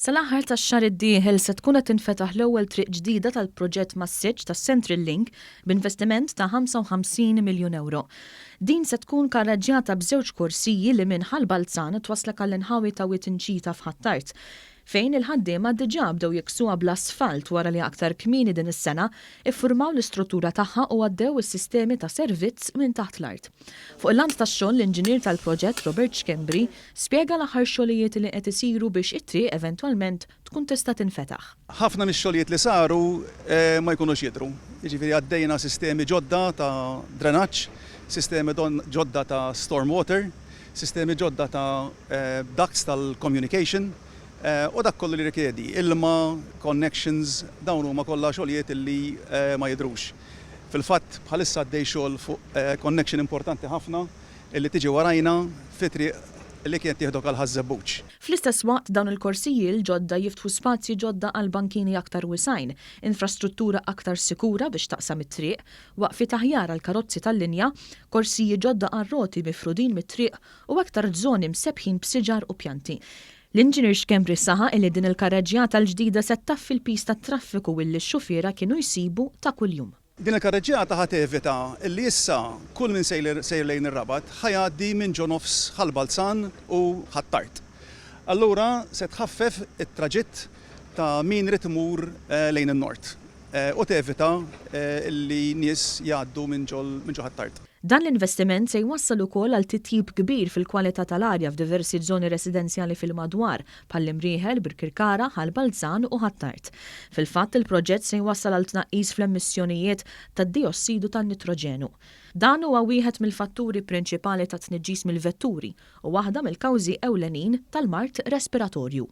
Sal-aħħar tax-xahar id-dieħel se tkun qed tinfetaħ l-ewwel triq ġdida tal-proġett mas-siġġ tas-Central Link b'investiment ta' 55 miljun euro. Din se tkun karreġġjata b'żewġ kursiji li minn Ħal Balzan twasslek għall-inħawi ta' Wied Inċita f'Ħ'Attard, fejn il-ħaddiema diġà bdew jeksuha bl-asfalt wara li aktar kmieni din is-sena iffurmaw l-istruttura tagħha u għaddew is-sistemi ta' servizz minn taħt l-art. Fuq il-lant tax-xogħol l-Inġinier tal-proġett Roberto Schmebri spjega l-aħħar xogħlijiet li qed isiru biex it-triq eventwalment tkun tista' tinfetaħ. Ħafna mix-xogħlijiet li saru ma jkunux jidhru. Jiġifieri għaddejna sistemi ġodda ta' drenaġġ, sistemi ġodda ta' stormwater, sistemi ġodda ta' ducts tal-communication. U dak kollu li rikjedi, ilma, connections, dawn huma kollha xogħlijiet illi ma jidhrux. Fil-fatt bħalissa għaddej xogħol fuq connection importanti ħafna illi tiġi warajna fi triq li kien tieħdok għal ħaż-żebbuġ. Fl-istess waqt dawn il-korsiji l-ġodda jiftħu spazji ġodda għal bankini aktar wisajn, infrastruttura aktar sikura biex taqsam it-triq, waqfi taħjar għal karozzi tal-linja, korsiji ġodda għal roti mifrudin mit-triq u aktar żoni msebħin b'siġar u pjanti. L-Inġinier Schmebri saħa illi din il-karreġġjata l-ġdida se taffi l-pis tat-traffiku illi x-xufiera kienu jsibu ta' kuljum. Din il-karreġġjata ħadd tevita illi issa kull min sejr lejn ir-Rabat ħajgħaddi minn ġo nofs Ħal Balzan u Ħ'Attard. Allura se tħaffef it-traġitt ta' min rid imur lejn in-nord u tevita illi nies jgħaddu minn ġo Ħ'Attard. Dan l-investiment se jwassal ukoll għal titjib kbir fil-kwalità tal-arja f'diversi żoni residenzjali fil-madwar bħall-Imrieħel, bir-Kirkara, Ħal Balzan u Ħ'Attard. Fil-fatt il-proġett se jwassal għal tnaqqis fl-emissjonijiet tad-diossidu tan-nitroġenu. Dan huwa wieħed mill-fatturi prinċipali ta' tniġġis mill-vetturi u waħda mill-kawżi ewlenin tal-mart respiratorju.